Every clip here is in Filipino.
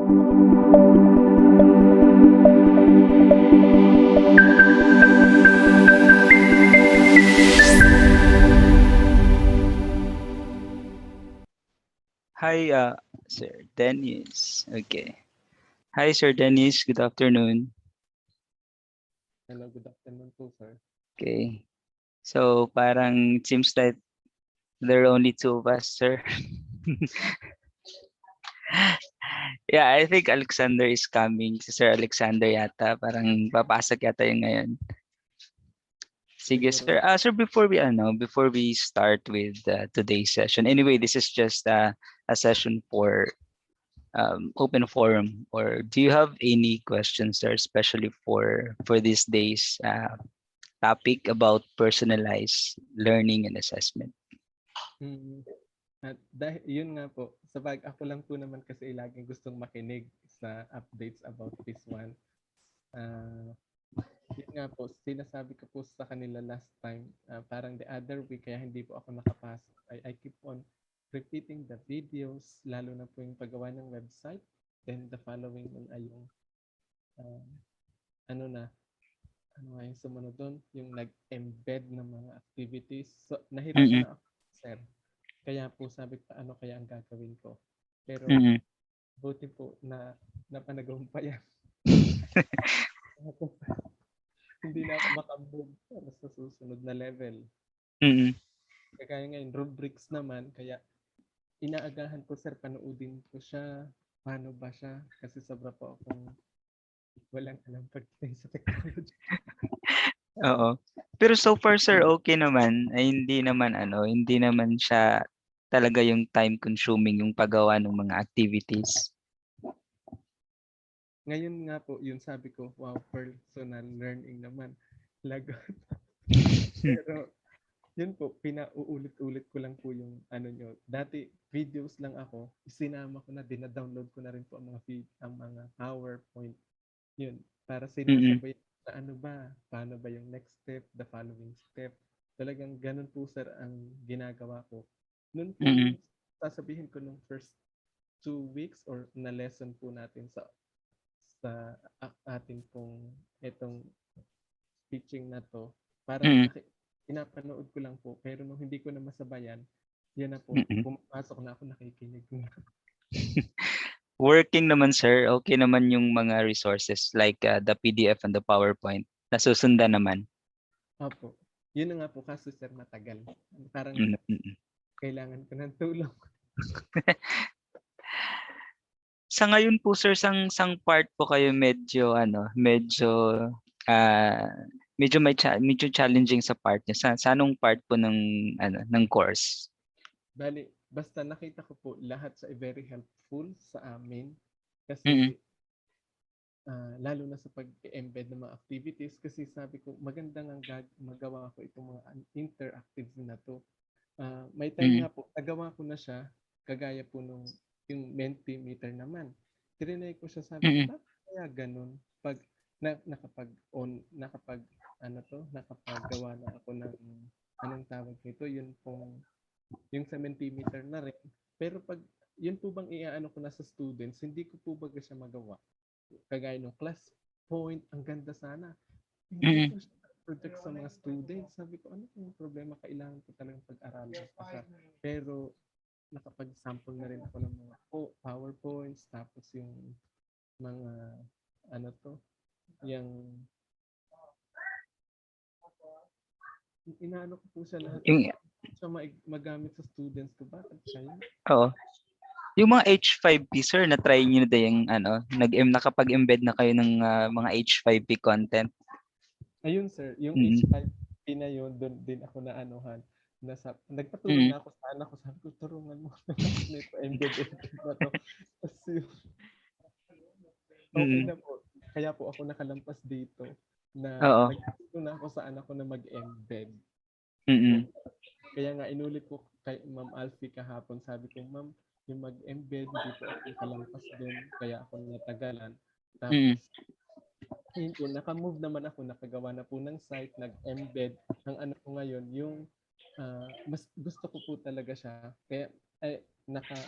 Hi, Sir Dennis. Okay. Hi, Sir Dennis. Good afternoon. Hello, good afternoon po, sir. Okay. So, parang it seems that there are only two of us, sir. Yeah, I think Alexander is coming. Si Sir Alexander yata. Parang papasok yata yung ngayon. Sige, Siguro, sir. Sir, before we start with today's session. Anyway, this is just a session for open forum. Or do you have any questions, sir, especially for this day's topic about personalized learning and assessment? mm, at dahil, yun nga po, ako lang po naman kasi laging gustong makinig sa updates about this one. Ah, Yun nga po, sinasabi ko po sa kanila last time, parang the other week, kaya hindi po ako nakapasok. I keep on repeating the videos, lalo na po yung paggawa ng website. Then the following nun ay yung, ah, ano na, ano nga yung sumunod doon, yung nag-embed ng mga activities. So, nahirapan Mm-mm. na ako, sir. Kaya po sabi ko, ano kaya ang gagawin ko? Pero Mm-mm. buti po na napanagumpayan. Hindi na ako makamove para sa susunod na level. Mm-mm. Kaya ngayon, rubrics naman, kaya inaagahan ko, sir, panoodin ko siya. Paano ba siya? Kasi sobra po akong walang alam pagdating sa technology. Oo. Pero so far, sir, okay naman. Ay, hindi naman siya talaga yung time consuming yung paggawa ng mga activities. Ngayon nga po, yun sabi ko, wow, personal learning naman. Lagot. Pero yun po, pinauulit-ulit ko lang po yung ano nyo. Dati, videos lang ako. Sinama ko na, dina-download ko na rin po ang ang mga PowerPoint. Yun, para Mm-mm. sinasabay sa ano ba, paano ba yung next step, the following step. Talagang ganun po, sir, ang ginagawa ko. Noon Mm-mm. pong sasabihin ko nung first 2 weeks or na lesson po natin sa atin pong itong teaching na to, parang Mm-mm. pinapanood ko lang po. Pero nung hindi ko na masabayan, yan na po, Mm-mm. pumapasok na ako, nakikinig na. Working naman, sir. Okay naman yung mga resources like the PDF and the PowerPoint. Nasusundan naman. Opo. Yun na nga po, kaso sir, matagal. Parang Mm-mm. kailangan ko ng tulong. Sa ngayon po, sir, sang part po kayo ah medyo challenging sa part niyo. Sa anong part po ng course? Bali, basta nakita ko po lahat sa very helpful sa amin. Mm. Kasi lalo na sa pag-embed ng mga activities, kasi sabi ko maganda nga magawa ko itong mga interactives na to. May time Mm. nga po, nagawa ko na siya, kagaya po nung yung Mentimeter naman. Trinay ko siya, sabi ko, Mm. bakit kaya ganun? Pag nakapagawa na ako ng, anong tawag nito, yun pong, yung sa Mentimeter na rin. Pero pag, yun po bang iaano ko na sa students, hindi ko po baga siya magawa. Kagaya ng class point, ang ganda sana. Hindi Mm. ko siya project sa mga students. Sabi ko, ano yung problema? Kailangan ko talagang pag-aralan pa siya. Pero nakapag-sample na rin ako ng mga PowerPoints, tapos yung mga, ano to, yung, inaano ko po siya lahat. Yung Siya magamit sa students ko. Bakit kaya? Oo. Yung mga H5P, sir, na-try niyo na din yung nakapag-embed na kayo ng mga H5P content? Ayun, sir, yung Mm. H5P na yun, doon din ako na anuhan. Nagpatulong Mm. na ako sa anak ko. Sabi ko, turungan mo naman ako nito, embed na to. Kasi okay Mm. na po. Kaya po ako nakalampas dito na Oo. nagtutulong na ako sa anak ko na mag-embed. Mm. Yun. Kaya nga inulit ko kay Ma'am Alfie kahapon. Sabi ko, Ma'am, yung mag-embed, hindi po ako nakalampas doon. Kaya ako natagalan. Mm. Tapos, ayun po, naka-move naman ako, nakagawa na po ng site, nag-embed. Ang ano ko ngayon, yung mas gusto ko po talaga siya. Kaya ay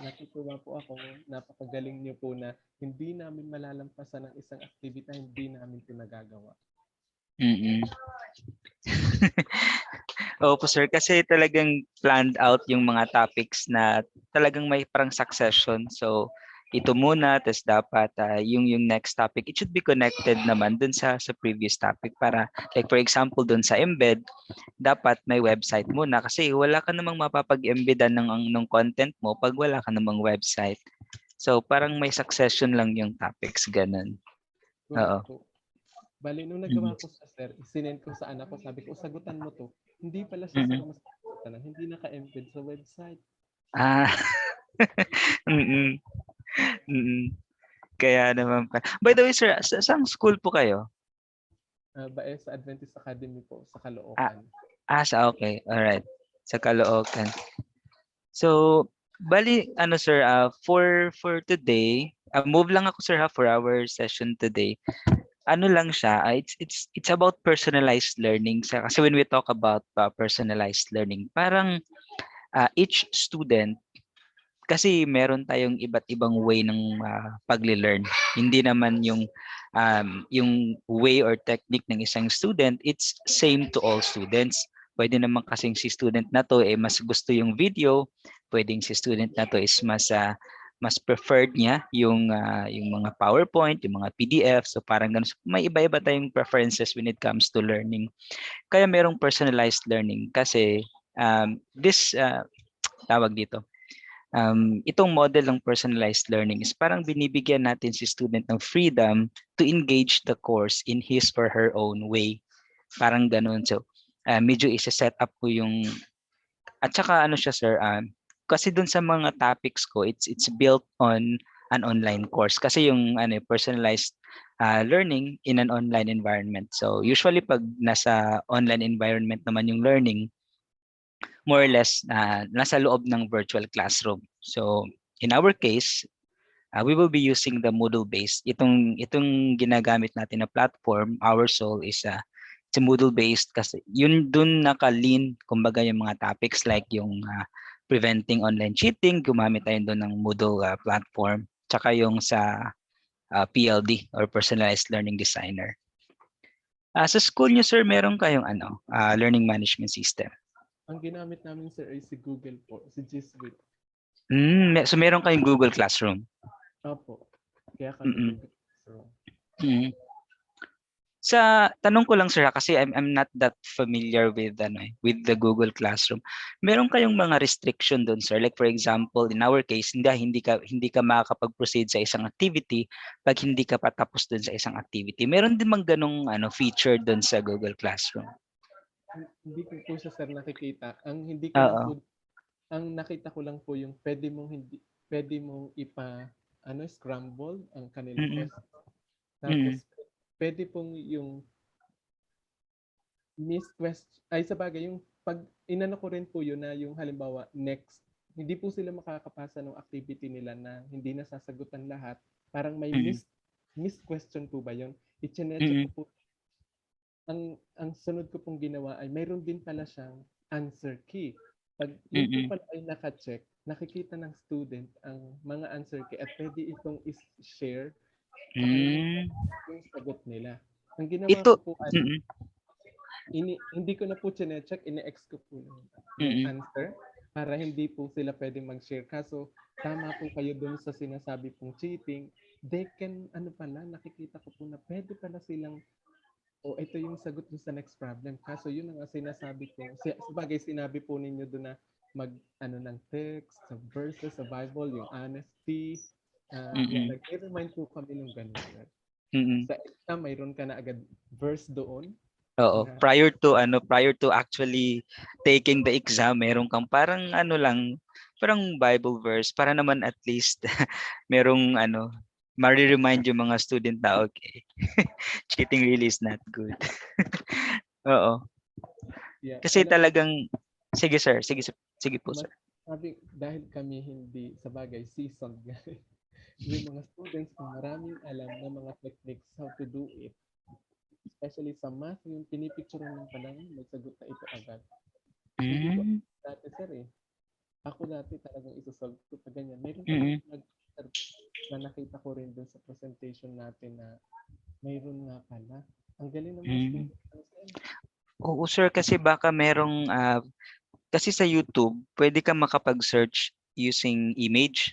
natutuwa po ako, napakagaling niyo po na hindi namin malalampasan ng isang aktibita, hindi namin 'to nagagawa. Mm. Opo, sir. Kasi talagang planned out yung mga topics na talagang may parang succession. So, ito muna, tapos dapat yung next topic, it should be connected naman dun sa previous topic para, like for example, dun sa embed, dapat may website muna kasi wala ka namang mapapag-embedan ng content mo pag wala ka namang website. So, parang may succession lang yung topics, ganun. Correct Oo. po. Bale nung Mm. nagawa ko siya sir, sinend ko sa anak ko, sabi ko, "Sagutan mo 'to." Hindi pala siya sir Mm. masasagutan, hindi naka-embed sa website. Ah, mm, mm. Kaya naman pa. By the way, sir, saang school po kayo? Bae sa Adventist Academy po sa Ah, Caloocan. okay. Alright. Sa Caloocan. So, bali, ano sir, for today, move lang ako sir ha for our session today. Ano lang siya, it's about personalized learning. Kasi when we talk about personalized learning, parang each student kasi meron tayong iba't ibang way ng pagle-learn. Hindi naman yung way or technique ng isang student, it's same to all students. Pwede naman kasing si student na to mas gusto yung video, pwedeng si student na to is mas preferred niya yung mga PowerPoint, yung mga PDF. So parang ganun. So, may iba-iba tayong preferences when it comes to learning. Kaya merong personalized learning kasi this tawag dito itong model ng personalized learning is parang binibigyan natin si student ng freedom to engage the course in his or her own way. Parang ganun. So, medyo isa-set up ko yung, at saka ano siya sir, kasi dun sa mga topics ko, it's built on an online course. Kasi yung personalized learning in an online environment. So, usually pag nasa online environment naman yung learning, more or less nasa loob ng virtual classroom. So in our case, we will be using the Moodle-based. Itong ginagamit natin na platform, Our Soul is it's a Moodle-based kasi yun dun naka-lean kumbaga yung mga topics like yung preventing online cheating, gumamit tayo doon ng Moodle platform. Tsaka yung sa PLD or Personalized Learning Designer. Sa school niyo sir, meron kayong learning management system? Ang ginamit namin sir ay si Google po, si G Suite. So meron kayong Google Classroom? Opo, kaya kami Mm. Google Classroom. Mm. Sa tanong ko lang sir kasi I'm not that familiar with with the Google Classroom. Meron kayong mga restriction doon sir? Like for example, in our case, hindi ka makakapag-proceed sa isang activity pag hindi ka pa tapos doon sa isang activity. Meron din bang ganung feature doon sa Google Classroom? Hindi ko po siya sir nakikita. Ang hindi ko lang Oo. po, ang nakita ko lang po yung pwede mong scramble ang kanilang Mm. question. Mm. Tapos pwede pong yung miss question ay sabagay yung pag inano ko rin po yun na yung halimbawa next, hindi po sila makakapasa ng activity nila na hindi nasasagutan lahat. Parang may Mm. miss question po ba yun? I-check Mm. ko po. Ang sunod ko pong ginawa ay mayroon din pala siyang answer key. Pag yun po Mm. pala ay naka-check, nakikita ng student ang mga answer key at pwede itong is-share sa kanilang Mm. yung sagot nila. Ang ginawa ko Ito. po ay Mm. hindi ko na po chine-check, ine-ex ko po yung Mm. answer para hindi po sila pwedeng mag-share. Kaso tama po kayo dun sa sinasabi pong cheating. They can, nakikita ko po na pwede pala silang, ito yung sagot dun sa next problem. Kaso yun ang sinasabi ko. Sabagay, sinabi po ninyo dun na ng text, sa verses, sa Bible, yung honesty. Yan, Mm. nag-remind po kami ng ganun, sir. Mm. Sa exam, mayroon ka na agad verse doon Oo, na prior to actually taking the exam, meron kang parang parang Bible verse para naman at least merong mare-remind yung mga student na okay, cheating really is not good. Oo. yeah, Kasi alam mo, talagang sige sir, sige po sir. sabi, dahil kami hindi, sa bagay, seasoned guys, yung mga students kung maraming alam na mga techniques how to do it, especially sa math, yung pinipicturean lang pa lang, may sagot na ito agad. Hindi ko Mm, dati, sir, eh. ako dati talagang iso-solve ko pa ganyan. Meron palang Mm, na nakita ko rin dun sa presentation natin na mayroon nga pala. Ang galing ng mga mm. student ng SEM. Oo, sir, kasi baka merong, kasi sa YouTube, pwede kang makapag-search using image.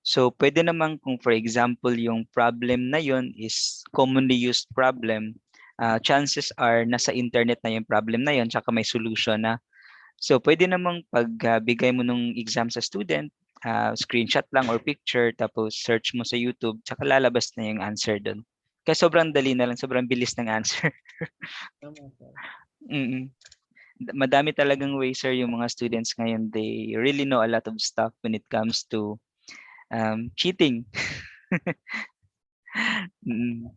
So, pwede naman kung for example, yung problem na yon is commonly used problem, chances are nasa internet na yung problem na yon, tsaka may solution na. So, pwede namang pagbigay mo ng exam sa student, screenshot lang or picture, tapos search mo sa YouTube, tsaka lalabas na yung answer doon. Kaya sobrang dali na lang, sobrang bilis ng answer. Tama, sir. Mm. Madami talagang way, sir, yung mga students ngayon. They really know a lot of stuff when it comes to cheating. Mm.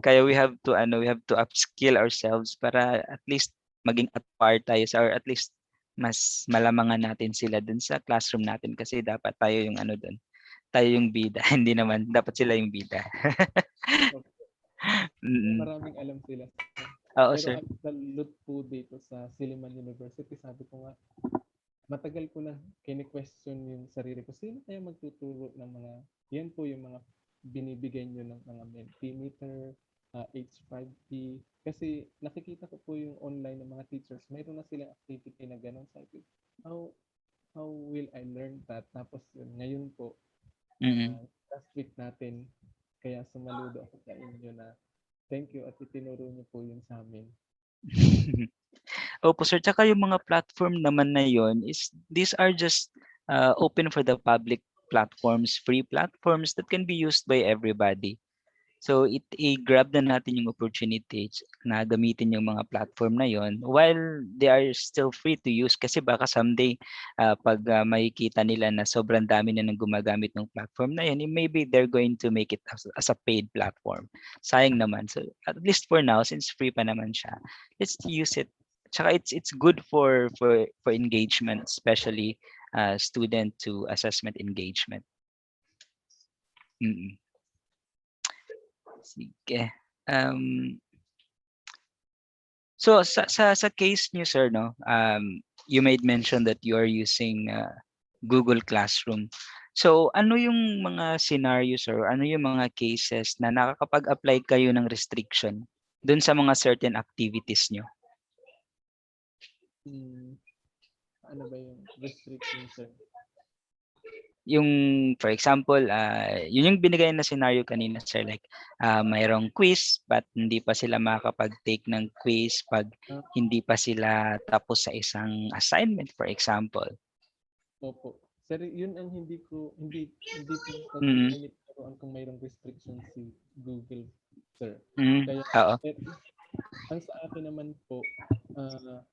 Kaya we have to upskill ourselves para at least maging at par tayo sa, or at least mas malamangan natin sila dun sa classroom natin kasi dapat tayo yung ano dun. Tayo yung bida. Hindi naman dapat sila yung bida. Okay. Mm. Maraming alam sila, sir. Oo, Pero sir. ang salute po dito sa Silliman University, sabi ko nga, matagal ko na kini-question yung sarili ko. Sino kaya magtuturo ng mga, yan po yung mga binibigay nyo ng mga Mentimeter, H5P. Kasi nakikita ko po yung online ng mga teachers, mayroon na silang activity na gano'n. Sabi ko, how, how will I learn that? Tapos yun, ngayon po, Mm. last week natin, kaya sumaludo ako sa inyo na thank you at itinuro niyo po yun sa amin. Opo, sir. Tsaka yung mga platform naman na yon is these are just open for the public platforms, free platforms that can be used by everybody. So i-grab na natin yung opportunity na gamitin yung mga platform na yon while they are still free to use kasi baka someday pag makikita nila na sobrang dami na nang gumagamit ng platform na yun, maybe they're going to make it as a paid platform. Sayang naman. So at least for now, since free pa naman siya, let's use it. Tsaka it's good for engagement, especially student to assessment engagement. Mm. Sige. Um, So sa case niyo, sir, no, you made mention that you are using Google Classroom. So ano yung mga scenarios or ano yung mga cases na nakakapag-apply kayo ng restriction dun sa mga certain activities niyo? Hmm, ano ba yung restriction, sir? Yung for example, yun yung binigay na scenario kanina, sir, like mayroong quiz but hindi pa sila makakapag-take ng quiz pag Ah, hindi pa sila tapos sa isang assignment, for example. opo. Sir, yun ang hindi po sa Mm. limit laruan kung mayroong restriction si Google, sir. Mm. Kaya, Oo. eh, ang sa akin naman po, ah,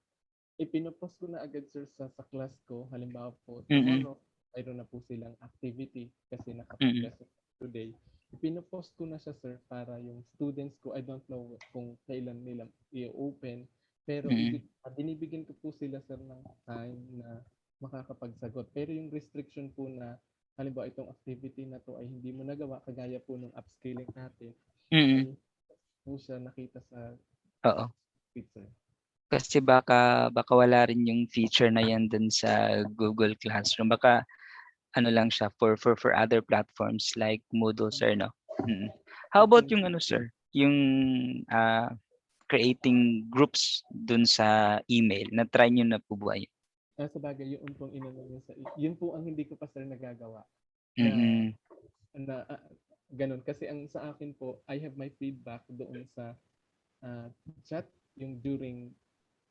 ipinopost ko na agad, sir, sa class ko. Halimbawa po, Mm. tomorrow, mayroon na po silang activity kasi Mm. nakapag-lesson today. Ipinopost ko na siya, sir, para yung students ko, I don't know kung kailan nila i-open, pero Mm. binibigyan ko po sila, sir, ng time na makakapagsagot. Pero yung restriction po na, halimbawa itong activity na to ay hindi mo nagawa, kagaya po ng upscaling natin, Mm. ay po siya nakita sa Oo. picture. Kasi baka wala rin yung feature na yan dun sa Google Classroom. Baka ano lang siya for other platforms like Moodle, sir, no? Mm. How I about think yung ano, sir? Yung creating groups dun sa email. Na-try nyo na po ba yun? Sabagay yun pong inano niyo yun po ang hindi ko pa, sir, nagagawa na Mm. na gano'n. Kasi ang sa akin po, I have my feedback doon sa chat, yung during,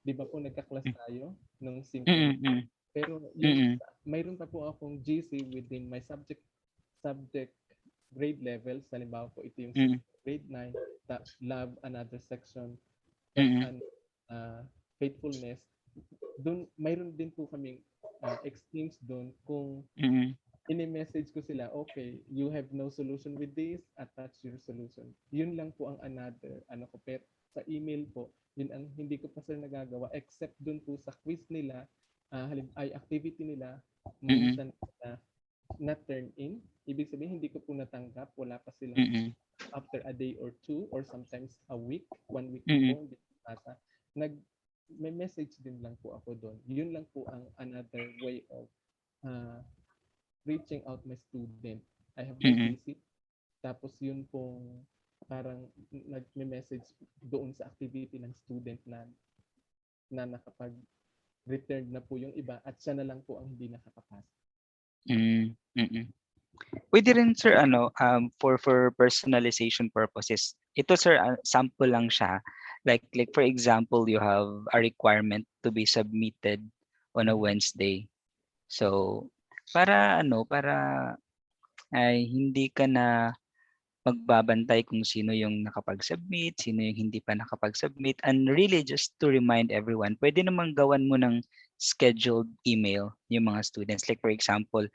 'di ba po nagka-class tayo nung Mm. synchronous. Mm. Pero yung Mm. mayroon pa po akong GC within my subject grade levels. Halimbawa po, ito yung Mm. grade 9, love, another section, Mm. and uh, faithfulness. Doon, mayroon din po kaming exchange doon kung Mm. ini-message ko sila, okay, you have no solution with this, attach your solution. Yun lang po ang another, ano ko, pero sa email po, yun ang hindi ko pa, sir, nagagawa, except dun po sa quiz nila, ay activity nila, Mm. minsan na turn in. Ibig sabihin, hindi ko po natanggap, wala pa silang Mm. after a day or two, or sometimes a week, 1 week na Mm. po, hindi ko nasa. May message din lang po ako doon. Yun lang po ang another way of uh, reaching out my student. I have my Mm. thesis, tapos yun pong parang nagme-message doon sa activity ng student na nakapag-return na po yung iba at siya na lang po ang hindi nakakapasa. Mm. Mm. Puwede rin sir ano, for personalization purposes. Ito sir, sample lang siya. Like for example, you have a requirement to be submitted on a Mhm. Wednesday. So, para ano, para ay hindi ka na magbabantay kung sino yung nakapag-submit, sino yung hindi pa nakapag-submit, and really just to remind everyone, pwede namang gawan mo ng scheduled email yung mga students. Like for example,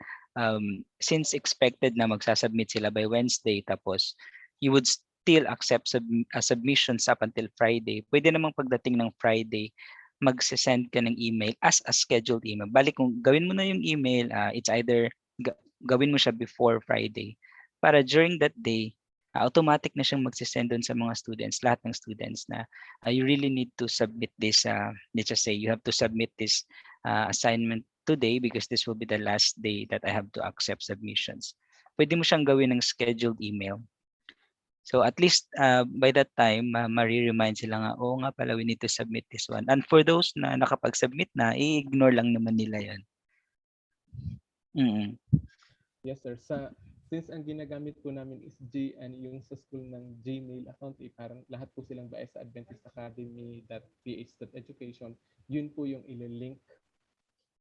since expected na magsasubmit sila by Wednesday, tapos you would still accept submissions up until Friday, pwede namang pagdating ng Friday, magsisend ka ng email as a scheduled email. Balik kung gawin mo na yung email, it's either gawin mo siya before Friday para during that day automatic na siyang magse-send dun sa mga students, lahat ng students na you really need to submit this, let's just say you have to submit this assignment today because this will be the last day that I have to accept submissions. Pwede mo siyang gawin ng scheduled email. So at least by that time, ma-remind sila nga, oo nga pala, we need to submit this one. And for those na nakapag-submit na, i-ignore lang naman nila yon. Mm. Yes, sir. Since ang ginagamit po namin is yung sa school ng Gmail account, parang lahat po silang base sa adventistacademy.ph.education, yun po yung Mm.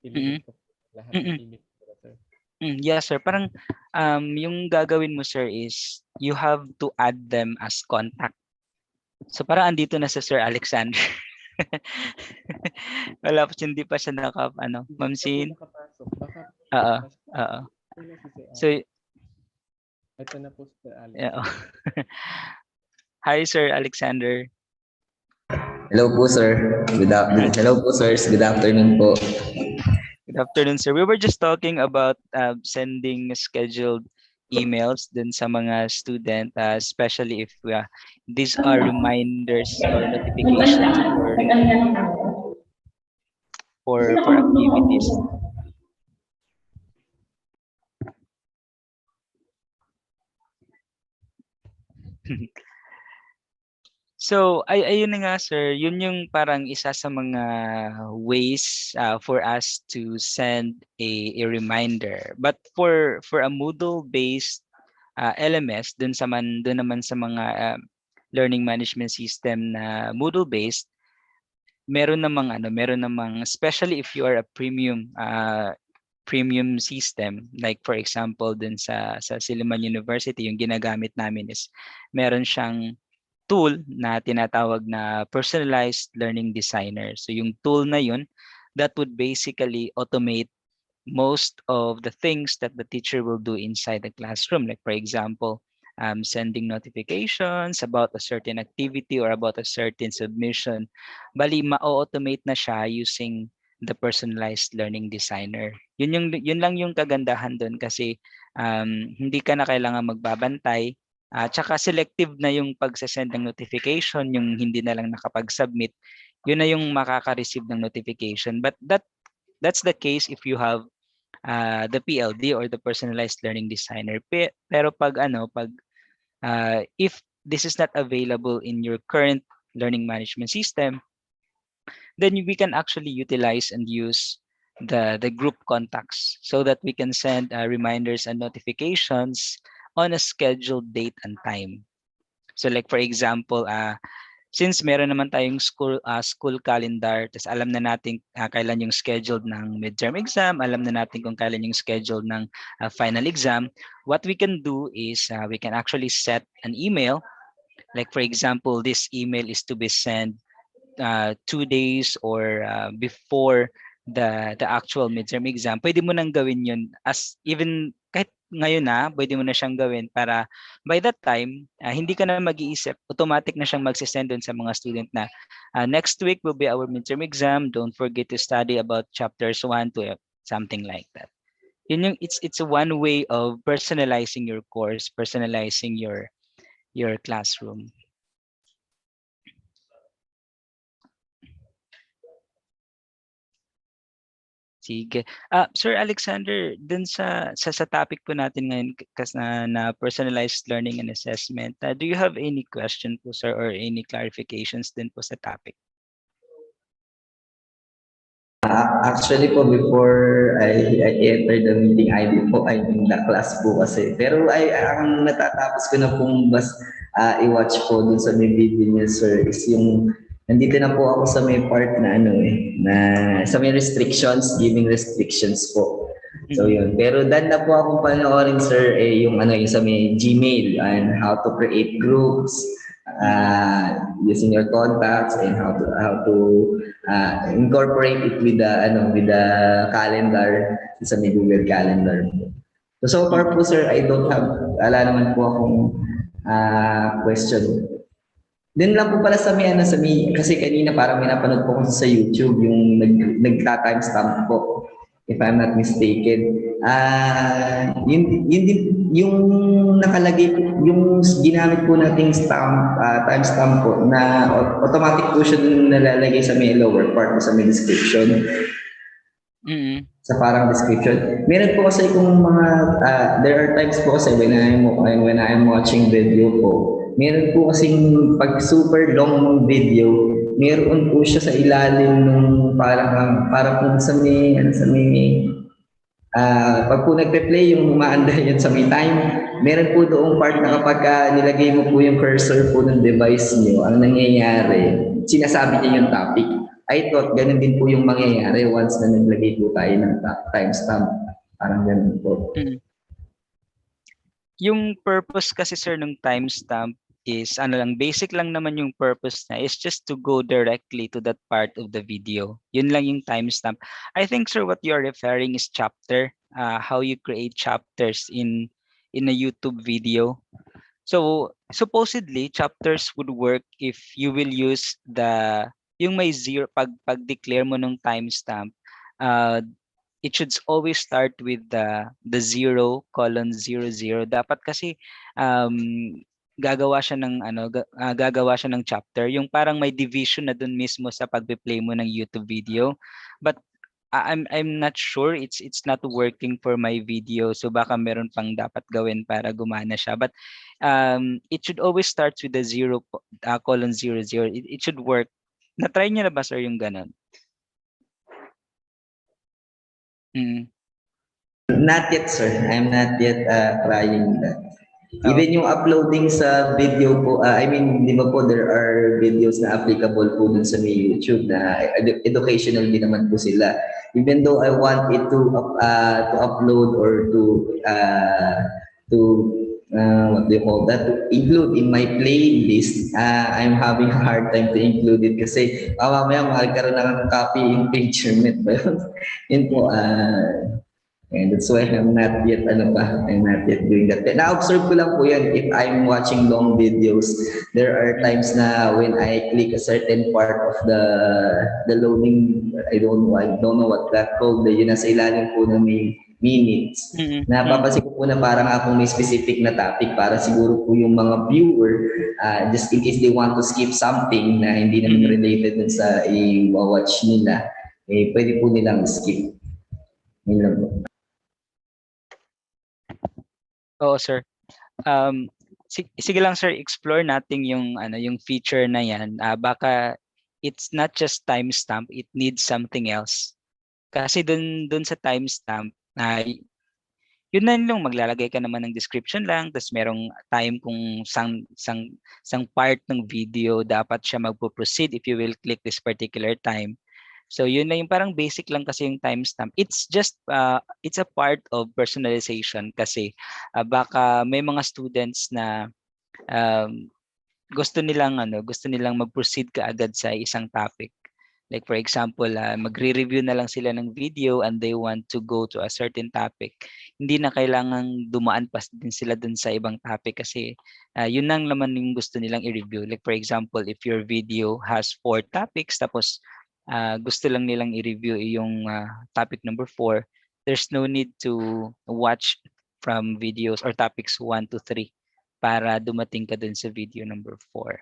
ililink ko lahat ng Mm. email ko, sir. Yes, sir. Parang yung gagawin mo, sir, is you have to add them as contact. So parang andito na sa Sir Alexander. Wala pa, hindi pa siya ano, Hindi Ma'am pa po Sin. nakapasok. Baka Oo, bukas. oo. Ito na si Sir So, Alex. Ito na po si Sir Alex. oo. Hi, Sir Alexander. Hello po, sir. Hello po, sirs. Good afternoon po. Good afternoon, sir. We were just talking about sending scheduled emails dun sa mga student, especially if these are reminders or notifications for activities. So, ayun na nga sir, yun yung parang isa sa mga ways for us to send a reminder. But for a Moodle-based LMS, dun naman sa mga learning management system na Moodle-based, meron namang especially if you are a premium system, like for example dun sa Silliman University, yung ginagamit namin is meron siyang tool na tinatawag na personalized learning designer. So yung tool na yun, that would basically automate most of the things that the teacher will do inside the classroom. Like for example, sending notifications about a certain activity or about a certain submission. Bali, ma-automate na siya using the personalized learning designer. Yun lang yung kagandahan doon kasi hindi ka na kailangan magbabantay. Tsaka selective na yung pag-send ng notification, yung hindi na lang nakapag-submit, yun na yung makaka-receive ng notification. But that's the case if you have the PLD or the personalized learning designer. Pero pag if this is not available in your current learning management system, then we can actually utilize and use the group contacts so that we can send reminders and notifications on a scheduled date and time. So like for example, since meron naman tayong school calendar, tas alam na natin kailan yung scheduled ng midterm exam, alam na natin kung kailan yung scheduled ng final exam, what we can do is we can actually set an email. Like for example, this email is to be sent 2 days or before the actual midterm exam. Pwede mo nang gawin yun as even kahit ngayon na, pwede mo na siyang gawin para by that time, hindi ka na mag-iisip, automatic na siyang magsisend dun sa mga student na next week will be our midterm exam, don't forget to study about chapters 1 to something like that. Yun yung, it's one way of personalizing your course, personalizing your classroom. Sige. Sir Alexander, dun sa topic po natin ngayon na personalized learning and assessment, do you have any question po sir or any clarifications din po sa topic? Actually po, before I enter the meeting, I did po, I in the class po kasi. Pero ang natatapos ko na pong i-watch po dun sa may video niya, sir, is yung, nandito na po ako sa may part na na sa may restrictions, giving restrictions po. So yun. Pero dan na po akong panoorin, sir, yung yung sa may Gmail and how to create groups, using your contacts and how to incorporate it with the with the calendar sa may Google Calendar. So far po, sir, I don't have, wala naman po akong question. Din lang po pala sa may kasi kanina parang may napanood po ko sa YouTube yung nagta-timestamp po, if I'm not mistaken. Yun din yung nakalagay, yung ginamit po nating timestamp po na automatic po siya nalalagay sa may lower part sa may description. Sa parang description. Meron po kasi kung mga, there are times po kasi when I'm watching video po, meron po kasing pag super long video, meron po siya sa ilalim nung parang kung sa may, pag po nagpe-play yung umaanda yan sa may time, meron po doong part na kapag nilagay mo po yung cursor po ng device niyo, ang nangyayari, sinasabi niya yung topic. I thought ganun din po yung mangyayari once na naglagay po tayo ng timestamp. Parang ganun po. Yung purpose kasi sir ng timestamp is basic lang naman yung purpose na is just to go directly to that part of the video. Yun lang yung timestamp. I think sir what you're referring is chapter, how you create chapters in a YouTube video. So supposedly chapters would work if you will use yung may zero pag-declare mo ng timestamp. It should always start with the 0:00. Dapat kasi gagawa siya ng chapter, yung parang may division na dun mismo sa pagpe-play mo ng YouTube video. But I'm not sure, it's not working for my video, so baka meron pang dapat gawin para gumana siya. But it should always start with the 0:00. It should work. Na-try niyo na ba sir yung ganun? Not yet, sir. I'm not yet trying that. Even yung uploading sa video po, I mean, di ba po, there are videos na applicable po dun sa may YouTube na educational din naman po sila. Even though I want it to upload or to what do you call that, to include in my playlist, I'm having a hard time to include it kasi mamaya magkaroon ng copy infringement ba yun? Yun po, and that's why I'm not yet doing that. Na-observe ko lang po yan if I'm watching long videos. There are times na when I click a certain part of the loading, I don't know what that called, yun nasa ilalim po ng may minutes. Napapansin ko po na parang akong may specific na topic para siguro po yung mga viewer, just in case they want to skip something na hindi naman related dun sa i-watch nila, pwede po nilang skip. Yun lang po. Oo, sir. Sige lang sir, explore natin yung feature na yan. Baka it's not just timestamp, it needs something else. Kasi dun sa timestamp, yun na lang, maglalagay ka naman ng description lang, tapos merong time kung sang part ng video dapat siya magpo-proceed if you will click this particular time. So yun na yung parang basic lang kasi yung timestamp. It's just it's a part of personalization kasi baka may mga students na gusto nilang mag-proceed kaagad sa isang topic. Like for example, magre-review na lang sila ng video and they want to go to a certain topic. Hindi na kailangang dumaan pa din sila dun sa ibang topic kasi yun lang naman yung gusto nilang i-review. Like for example, if your video has 4 topics tapos gusto lang nilang i-review yung topic number 4, there's no need to watch from videos or topics 1 to 3 para dumating ka dun sa video number 4.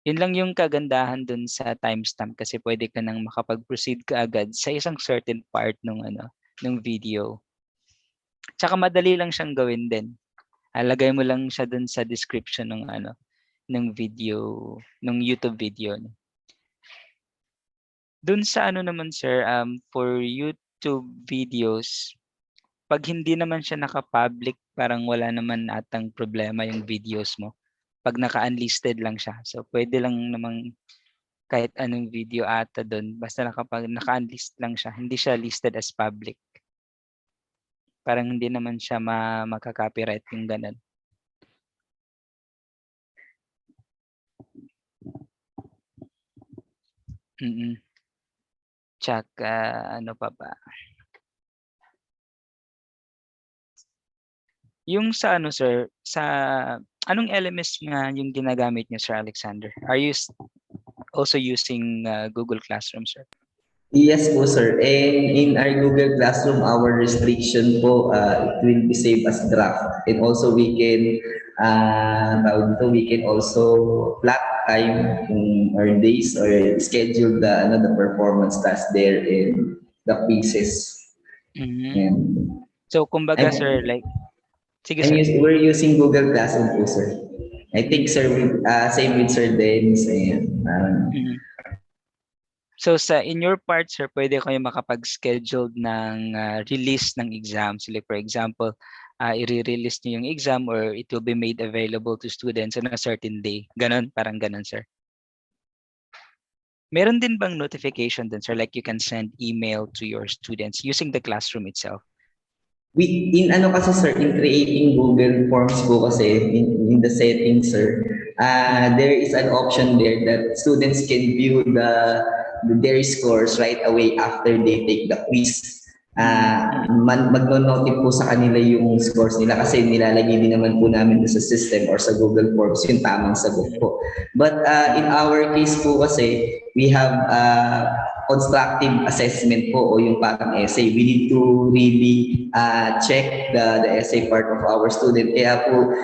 Yun lang yung kagandahan dun sa timestamp kasi pwede ka nang makapag-proceed kaagad sa isang certain part nung ano, nung video. Tsaka madali lang siyang gawin din. Lagay mo lang siya dun sa description ng ano, ng video, ng YouTube video. Dun sa ano naman sir, for YouTube videos, 'pag hindi naman siya naka-public, parang wala naman atang problema yung videos mo. 'Pag naka-unlisted lang siya. So, puwede lang namang kahit anong video ata dun basta naka-unlist lang siya, hindi siya listed as public. Parang hindi naman siya magka-copyright yung gano'n. Mm. Tsaka ano pa ba? Yung sa ano sir, sa anong LMS nga yung ginagamit niyo Sir Alexander? Are you also using, Google Classroom, sir? Yes po, sir. And in our Google Classroom, our restriction po, it will be saved as draft. And also we can, we can also plot time or days or schedule the performance task there in the quizzes. Mhm. And So kumbaga sir, I'm, like sige sir. we're using Google Classroom po, sir. I think, sir, same with Sir Dennis and Mhm. So in your part sir, puwede kayo makapag-schedule ng, release ng exams. Like for example, ire-release niyo yung exam or it will be made available to students on a certain day, gano'n? Parang gano'n, sir? Meron din bang notification din sir, like you can send email to your students using the classroom itself? in ano kasi, sir, in creating Google Forms po kasi, in the settings, sir, there is an option there that students can view their scores right away after they take the quiz. Magno-notify po sa kanila yung scores nila kasi nilalagay din naman po namin sa system or sa Google Forms yung tamang sagot po. But in our case po kasi, we have constructive assessment po o yung parang essay. We need to really check the essay part of our student. Kaya po,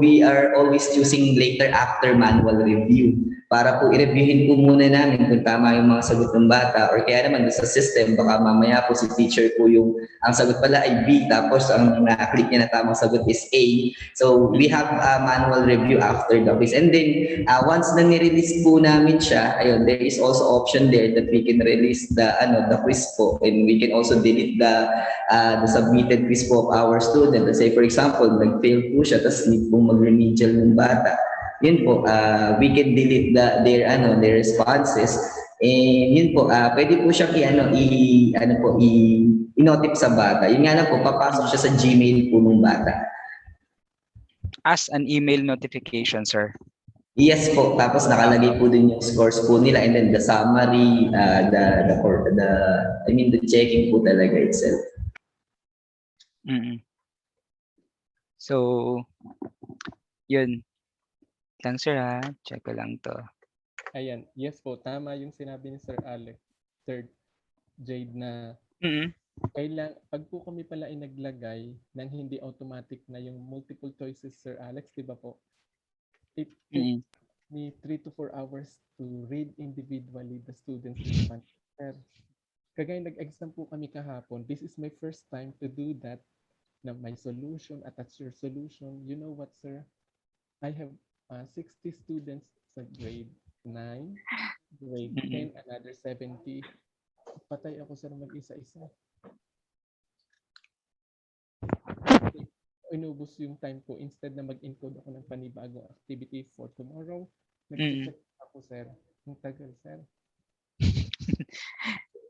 we are always choosing later after manual review para po i-reviewin po muna namin kung tama yung mga sagot ng bata or kaya naman sa system, baka mamaya po si teacher po yung ang sagot pala ay B tapos ang na-click niya na tamang sagot is A. So we have a manual review after the quiz. And then once na ni-release po namin siya, ayun, there is also option there that we can release the quiz po and we can also delete the submitted quiz po of our student. Let's say for example, nag-fail po siya tapos need pong mag-remedial ng bata. Yun po, we can delete their responses. And yun po, pwede po siyang i-notify sa bata. Yun nga lang po, papasok siya sa Gmail po ng bata. As an email notification, sir? Yes po, tapos nakalagay po din yung scores po nila and then the summary, the checking po talaga itself. So, yun. Lang sir check ko lang to. Ayan, yes po, tama yung sinabi ni Sir Alex, Sir Jade na pag po kami pala ay naglagay ng hindi automatic na yung multiple choices, Sir Alex, di ba po? It takes me 3 to 4 hours to read individually the students' response. Sir, kagaya nag-exam po kami kahapon, this is my first time to do that na my solution, attach your solution. You know what, sir? I have 60 students sa grade 9, grade 10, another 70. Patay ako sa mag-isa-isa. Inubos yung time ko. Instead na mag-encode ako ng panibagong activity for tomorrow, nag-check ako, sir. Ang tagal, sir.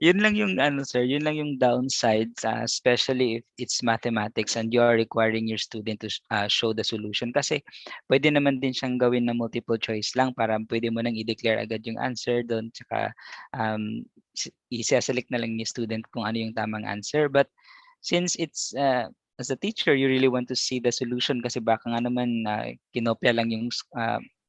Yun lang yung sir, yun lang yung downsides, especially if it's mathematics and you are requiring your student to show the solution. Kasi pwede naman din siyang gawin na multiple choice lang para pwede mo nang i-declare agad yung answer doon. Tsaka i-select na lang yung student kung ano yung tamang answer. But since it's as a teacher, you really want to see the solution kasi baka nga naman kinopya lang yung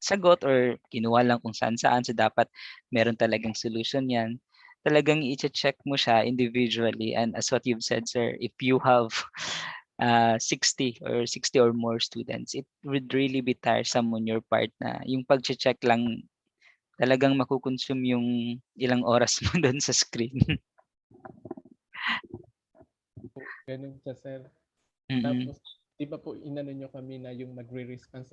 sagot or kinuha lang kung saan-saan. So dapat meron talagang solution yan. Talagang i-check mo siya individually and as what you've said sir, if you have 60 or more students, it would really be tiresome on your part na yung pag-check lang talagang makukonsume yung ilang oras mo doon sa screen. Po, ganun siya, sir. Mm. Tapos, di ba po, inano nyo kami na yung magre-response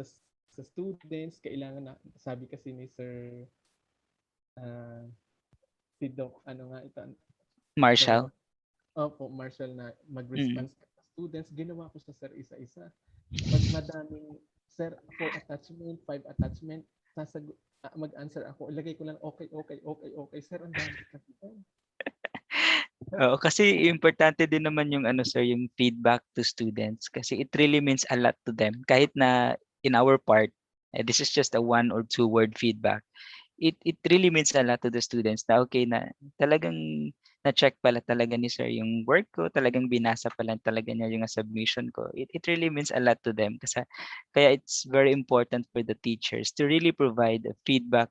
sa students, kailangan na, sabi kasi ni Sir, ah, si Doc, ano nga ito, the, Marshall. opo, Marshall, na Mm. mag-response sa students, ginawa ko sa sir isa-isa. Pag madaming, sir, 4 attachment, 5 attachment, mag-answer ako, ilagay ko lang, okay, okay, okay, okay, sir, ang dami kasi. Oo, kasi importante din naman yung ano sir, yung feedback to students kasi it really means a lot to them. Kahit na in our part, this is just a 1 or 2 word feedback. It really means a lot to the students na okay na talagang na-check pala talaga ni sir yung work ko, talagang binasa pala talaga niya yung submission ko. It really means a lot to them kasi kaya it's very important for the teachers to really provide a feedback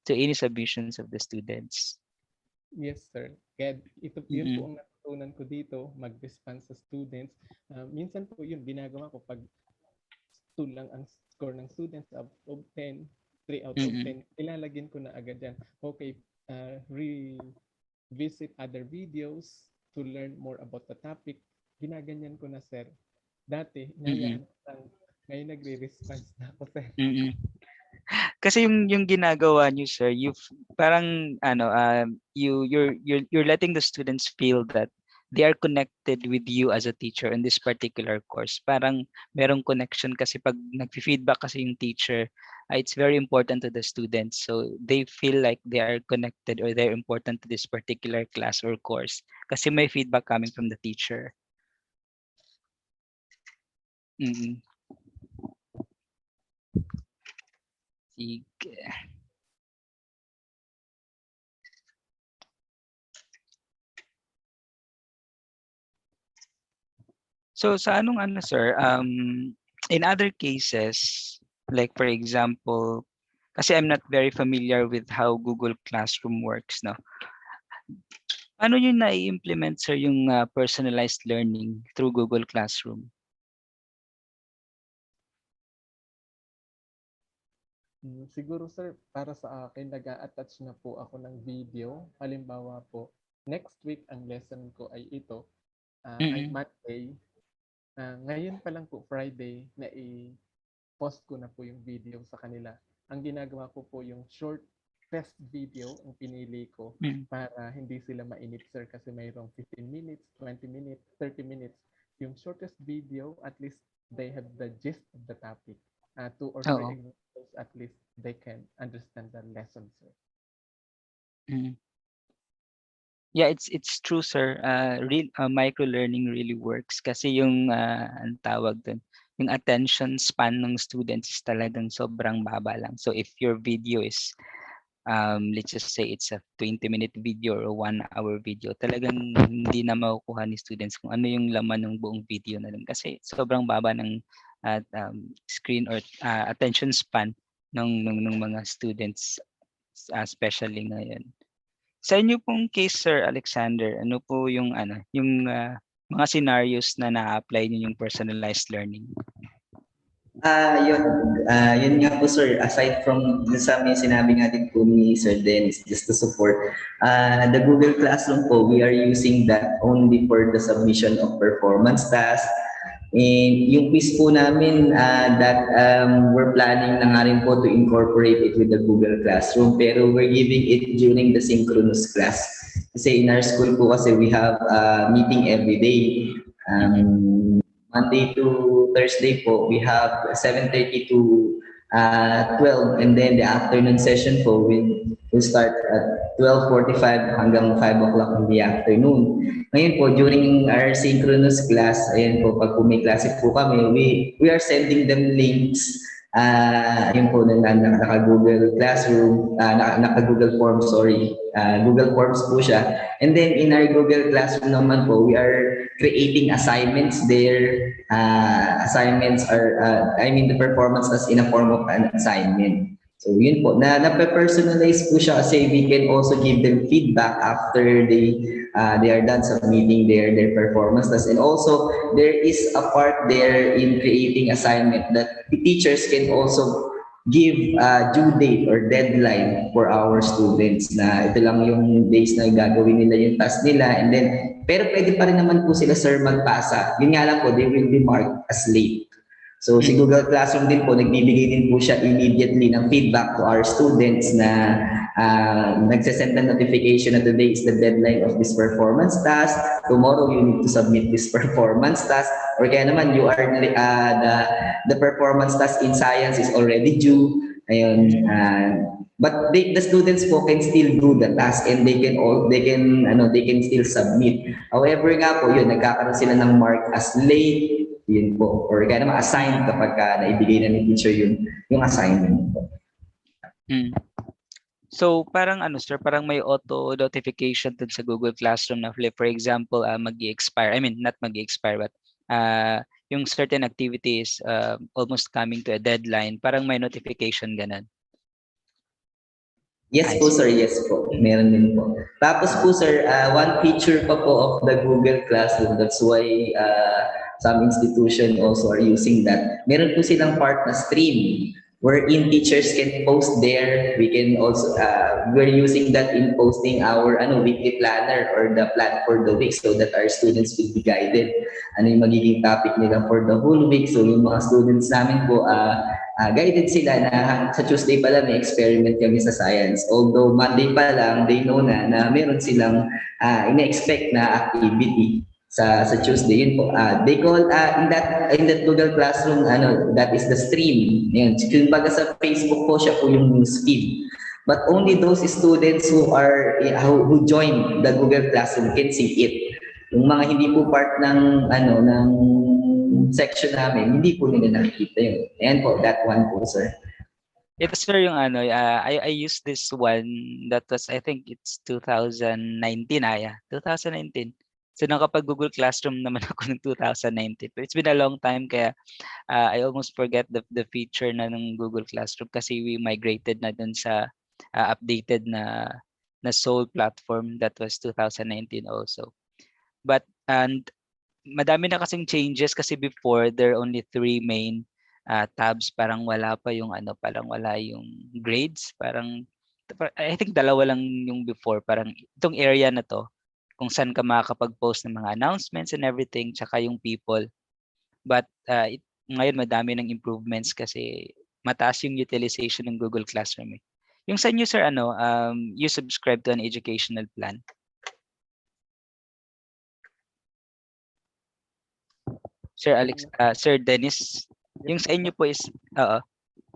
to any submissions of the students. Yes, sir. Kaya yun po Mm-mm. ang natutunan ko dito, mag-respond sa students. Minsan po yun, ginagawa ko pag 2 lang ang score ng students out of 10, 3 out of Mm-mm. 10, ilalagyan ko na agad yan. Okay, revisit other videos to learn more about the topic. Ginaganyan ko na, sir. Dati, Mm-mm. inayaan ko lang. Ngayon nagre-response na ako, sir. Mm. Kasi yung ginagawa niyo sir, parang ano you're letting the students feel that they are connected with you as a teacher in this particular course. Parang merong connection kasi pag nagfi-feedback kasi yung teacher, it's very important to the students. So they feel like they are connected or they're important to this particular class or course kasi may feedback coming from the teacher. Mm. Sige. So sa anong ano sir, in other cases, like for example, kasi I'm not very familiar with how Google Classroom works, no? Paano niyo na-implement sir yung personalized learning through Google Classroom? Siguro, sir, para sa akin, nag-a-attach na po ako ng video. Halimbawa po, next week ang lesson ko ay ito, ay Mm. Monday. Ngayon pa lang po, Friday, na i-post ko na po yung video sa kanila. Ang ginagawa ko po yung short test video ang pinili ko Mm. para hindi sila mainip, sir, kasi mayroong 15 minutes, 20 minutes, 30 minutes. Yung shortest video, at least they have the gist of the topic. 2 or 3 Oo. examples, at least they can understand the lesson, sir. Mm. Yeah, it's true sir. Micro learning really works kasi yung ang tawag dun, yung attention span ng students is talagang sobrang baba lang. So if your video is let's just say it's a 20-minute video or a 1 hour video, talagang hindi na makukuha ni students kung ano yung laman ng buong video na lang kasi sobrang baba ng screen or attention span ng mga students, especially ngayon. Sa inyo pong case Sir Alexander, ano po yung ano, yung mga scenarios na na-apply niyo yung personalized learning? Yun, yun nga po sir, aside from dun sa may sinabi nga din po ni Sir Dennis, just to support, the Google Classroom po, we are using that only for the submission of performance tasks. And yung quiz po namin, that we're planning na nga rin po to incorporate it with the Google Classroom, pero we're giving it during the synchronous class. Kasi in our school po kasi we have meeting every day. Monday to Thursday po, we have 7:30 to 12, and then the afternoon session po will start at 12:45 hanggang 5 o'clock in the afternoon. Ngayon po, during our synchronous class, ayan po, pag po may klase po kami, we are sending them links. Yun po, naka-Google Classroom, naka-Google Forms, sorry. Google Forms po siya. And then in our Google Classroom naman po, we are creating assignments there. Assignments are, I mean, the performance is in a form of an assignment. So yun po, na-personalize po siya kasi we can also give them feedback after they are done submitting their performance task. And also, there is a part there in creating assignment that the teachers can also give due date or deadline for our students na ito lang yung days na gagawin nila yung task nila, and then pero pwede pa rin naman po sila sir magpasa. Yun nga lang po, they will be marked as late. So si Mm. Google Classroom din po, nagbibigay din po siya immediately ng feedback to our students na nagsasend ng notification na today is the deadline of this performance task. Tomorrow you need to submit this performance task. Or kaya naman you are the performance task in science is already due. Ayun. But the students po can still do the task and they can still submit. However nga po, yun, nagkakaroon sila ng mark as late, yun po, or kaya naman assigned kapag naibigay na ni teacher yung assignment po. Mm. So parang ano sir, parang may auto notification dun sa Google Classroom na for example, mag-i-expire. I mean, not mag-i-expire but yung certain activity is almost coming to a deadline, parang may notification ganun. Yes I po see. sir, yes po. Meron din po. Tapos po sir, one feature pa po of the Google Classroom, that's why some institution also are using that. Meron po silang part na stream wherein teachers can post there. We can also, we're using that in posting our weekly planner or the plan for the week so that our students will be guided. Ano yung magiging topic nila for the whole week. So yung mga students namin po, guided sila na sa Tuesday pa lang may experiment kami sa science. Although Monday pa lang, they know na meron silang ina-expect na activity sa Tuesday. Yun po. They call in that Google Classroom, that is the stream. Yun. Kumbaga sa Facebook po siya po yung news feed. But only those students who join the Google Classroom can see it. Yung mga hindi po part ng section namin, hindi po nila nakikita yun. Ayan po, that one po, sir. Ito sir yung I used this one that was, I think it's 2019, 2019. So nakapag Google Classroom naman ako ng 2019. But it's been a long time kaya I almost forget the feature na ng Google Classroom kasi we migrated na dun sa updated na Soul platform that was 2019 also. But and madami na kasing changes kasi before there are only three main tabs, parang wala pa yung parang wala yung grades, parang I think dalawa lang yung before, parang itong area na to kung saan ka makakapag-post ng mga announcements and everything, tsaka yung people. But ngayon madami ng improvements kasi mataas yung utilization ng Google Classroom. Yung sa inyo sir, you subscribe to an educational plan? Sir Alex, Sir Dennis, yung sa inyo po is,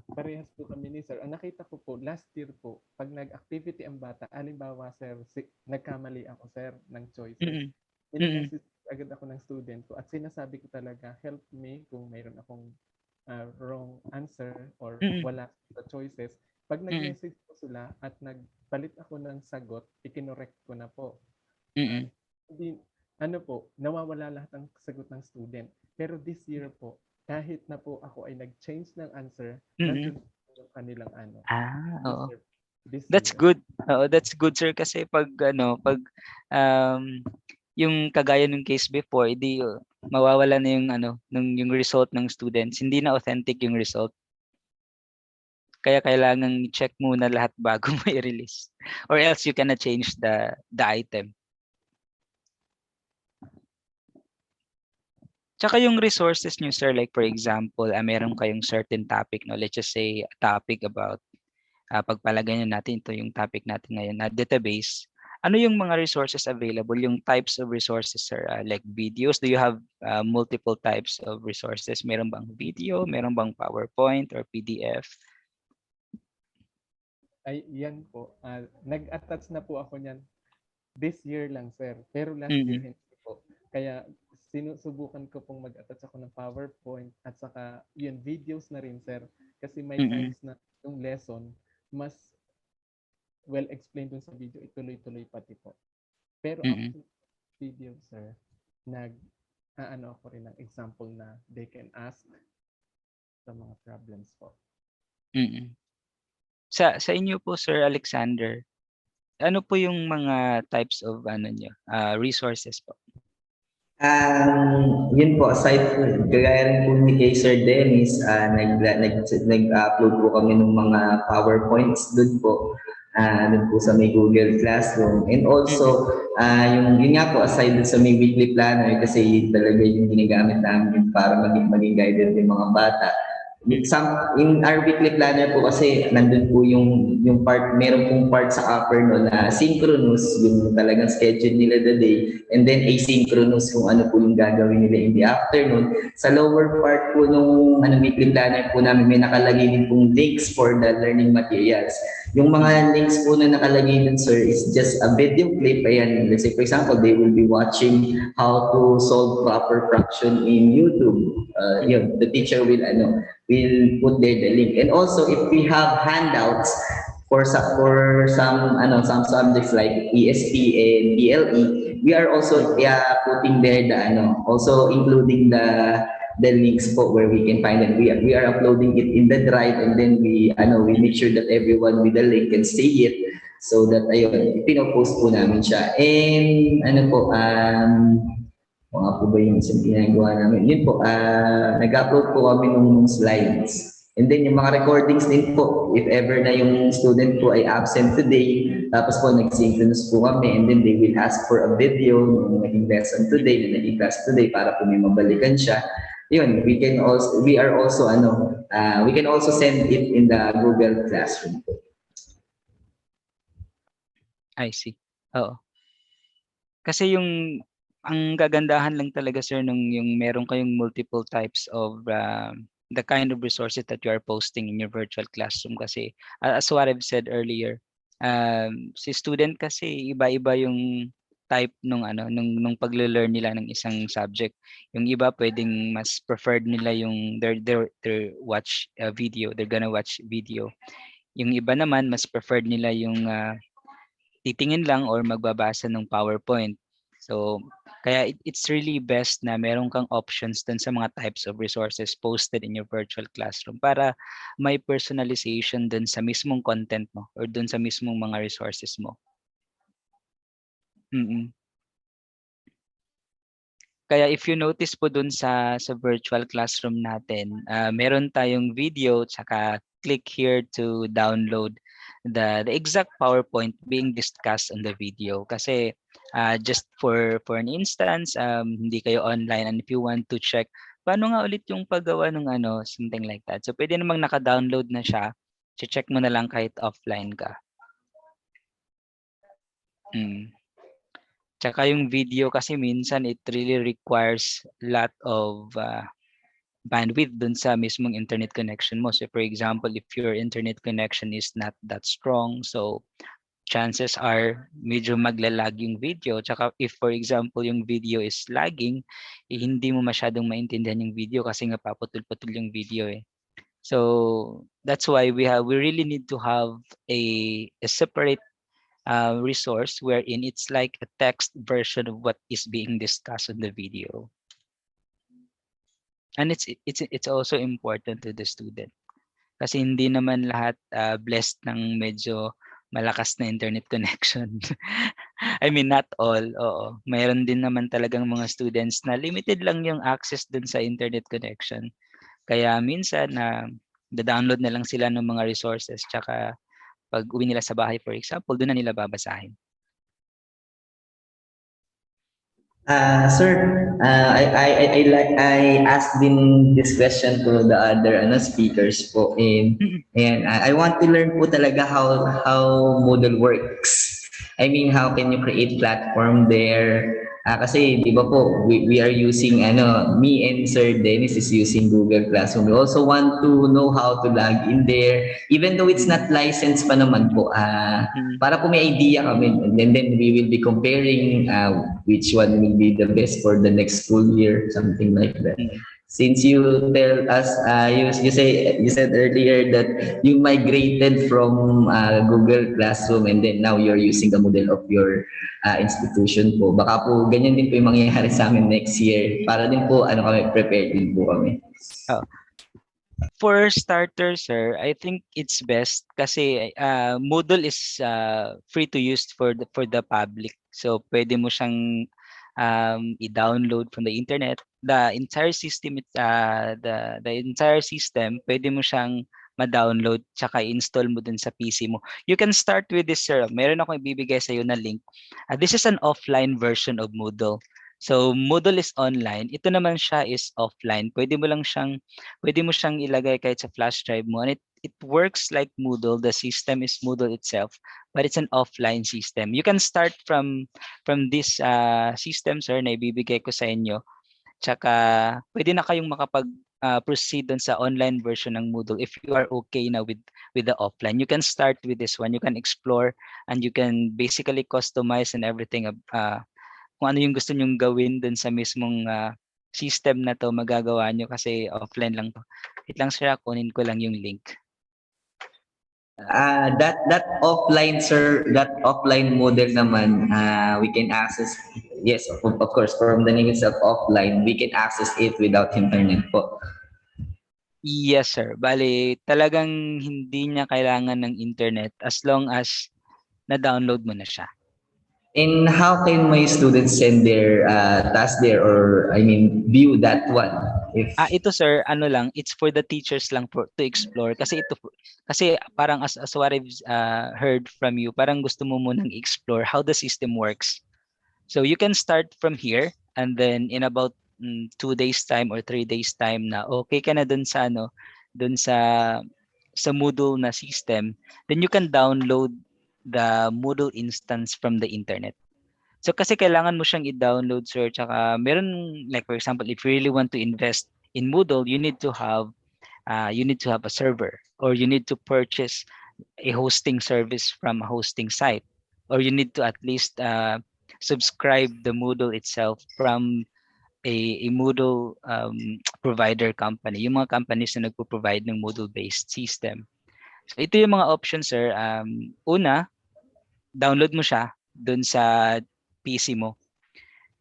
Parehas po kami ni sir. Ang nakita ko po, last year po, pag nag-activity ang bata, alimbawa sir, nagkamali ako sir ng choices. Ini-message agad ako ng student ko at sinasabi ko talaga, help me kung mayroon akong wrong answer or wala sa choices. Pag nag-message po sila at nagpalit ako ng sagot, ikinorekt ko na po. Hindi, nawawala lahat ng sagot ng student. Pero this year po, kahit na po ako ay nag-change ng answer, nandun yung kanilang oo. this That's year. good. That's good sir kasi pag yung kagaya ng case before, hindi mawawala na yung yung result ng students. Hindi na authentic yung result. Kaya kailangan check muna lahat bago mo i-release. Or else you cannot change the item. Tsaka yung resources niyo sir, like for example, meron kayong certain topic, no? Let's just say a topic about pagpalagay natin ito yung topic natin ngayon na database. Ano yung mga resources available? Yung types of resources sir, like videos, do you have multiple types of resources? Meron bang video, meron bang PowerPoint or PDF? Ay, yan po. Nag-attach na po ako niyan this year lang, sir. Pero last year hindi po. Kaya sinusubukan ko pong mag-attach ako ng PowerPoint at saka yun, videos na rin, sir. Kasi may times na yung lesson, mas well explained dun sa video, ituloy-tuloy pati po. Pero after video, sir, ako rin ng example na they can ask sa mga problems po. Sa inyo po, Sir Alexander, ano po yung mga types of resources po? Yun po, aside po, kagaya rin po ni kay Sir Dennis, nag-upload po kami ng mga PowerPoints doon po, doon po sa may Google Classroom. And also, Mm. yun nga po, aside dun sa may weekly planner, kasi yun talaga yung ginagamit namin para maging guided yung mga bata. In our weekly planner po kasi nandun po yung part, meron pong part sa upper no na synchronous, yung talagang schedule nila the day, and then asynchronous kung ano po yung gagawin nila in the afternoon. Sa lower part po nung weekly planner po namin, may nakalagay din pong links for the learning materials. Yung mga links po na nakalagay dun, sir, is just a video clip. Ayan, let's say for example, they will be watching how to solve proper fraction in YouTube. Yun, the teacher will put there the link. And also, if we have handouts for some subjects like ESP and PLE, we are also putting there also including the links po where we can find them. We are uploading it in the drive, and then we make sure that everyone with the link can see it, so that ayun, pinopost po namin siya. And mga po ba yung isang ginagawa namin? Yun po, nag-upload po kami nung slides. And then yung mga recordings din po, if ever na yung student po ay absent today, tapos po nag-synchronous po kami, and then they will ask for a video ng naging lesson today, ng naging class today, para po may mabalikan siya. Yun, we can also send it in the Google Classroom. I see. Oo. Kasi ang gagandahan lang talaga, sir, yung meron kayong multiple types of the kind of resources that you are posting in your virtual classroom. Kasi as what I've said earlier, si student kasi iba-iba yung type nung pagle-learn nila ng isang subject. Yung iba pwedeng mas preferred nila yung their watch video, they're gonna watch video. Yung iba naman mas preferred nila yung titingin lang or magbabasa ng PowerPoint. So, kaya it's really best na meron kang options dun sa mga types of resources posted in your virtual classroom para may personalization dun sa mismong content mo or dun sa mismong mga resources mo. Mm. Kaya if you notice po dun sa virtual classroom natin, meron tayong video tsaka click here to download the exact PowerPoint being discussed on the video. Kasi just for an instance, hindi kayo online, and if you want to check paano nga ulit yung paggawa ng something like that. So pwede namang naka-download na siya. Check mo na lang kahit offline ka. Tsaka yung video kasi minsan it really requires lot of bandwidth dun sa mismong internet connection mo. So for example, if your internet connection is not that strong, so chances are medyo maglalag yung video. Tsaka if for example yung video is lagging, hindi mo masyadong maintindihan yung video kasi nga paputol-putol yung video eh. So that's why we really need to have a separate resource wherein it's like a text version of what is being discussed on the video. And it's also important to the student. Kasi hindi naman lahat blessed ng medyo malakas na internet connection. I mean, not all. Oo. Mayroon din naman talagang mga students na limited lang yung access dun sa internet connection. Kaya minsan da-download na lang sila ng mga resources, tsaka pag uwi nila sa bahay, for example, doon na nila babasahin. Sir, I asked din this question to the other speakers po, and I want to learn po talaga how Moodle works. I mean, how can you create platform there? Kasi di ba po, we are using me and Sir Dennis is using Google Classroom. We also want to know how to log in there, even though it's not licensed pa naman po. Para po may idea kami, and then we will be comparing which one will be the best for the next school year, something like that. Since you tell us, you said earlier that you migrated from Google Classroom, and then now you're using the model of your institution po. Baka po ganyan din po yung mangyayari sa amin next year. Para din po kami prepared din po kami. For starters, sir, I think it's best kasi Moodle is free to use for the public. So pwede mo siyang i-download from the internet. The entire system the entire system pwede mo siyang ma-download tsaka install mo dun sa PC mo. You can start with this, sir. Meron akong ibibigay sa iyo na link. This is an offline version of Moodle. So Moodle is online. Ito naman siya is offline. Pwede mo siyang ilagay kahit sa flash drive mo, and it works like Moodle. The system is Moodle itself, but it's an offline system. You can start from this system, sir, na ibibigay ko sa inyo. Tsaka pwede na kayong proceed dun sa online version ng Moodle if you are okay na with the offline. You can start with this one. You can explore and you can basically customize and everything kung ano yung gusto nyong gawin dun sa mismong system na to, magagawa nyo kasi offline lang to. Wait lang sir, kunin ko lang yung link. That offline, sir, that offline model naman, we can access, yes, of course, from the name itself, offline, we can access it without internet po. Yes sir, bali talagang hindi niya kailangan ng internet as long as na-download mo na siya. And how can my students send their task there, or I mean view that one? If Ito sir, ano lang, it's for the teachers lang to explore kasi parang as what I've heard from you, parang gusto mo munang explore how the system works. So you can start from here and then in about 2 days time or 3 days time na okay ka na dun sa dun sa Moodle na system, then you can download the Moodle instance from the internet. So kasi kailangan mo siyang i-download, sir, tsaka meron like for example, if you really want to invest in Moodle, you need to have a server, or you need to purchase a hosting service from a hosting site, or you need to at least subscribe the Moodle itself from a Moodle provider company, yung mga companies na nagpo-provide ng Moodle-based system. So ito yung mga options, sir. Una, download mo siya dun sa PC mo.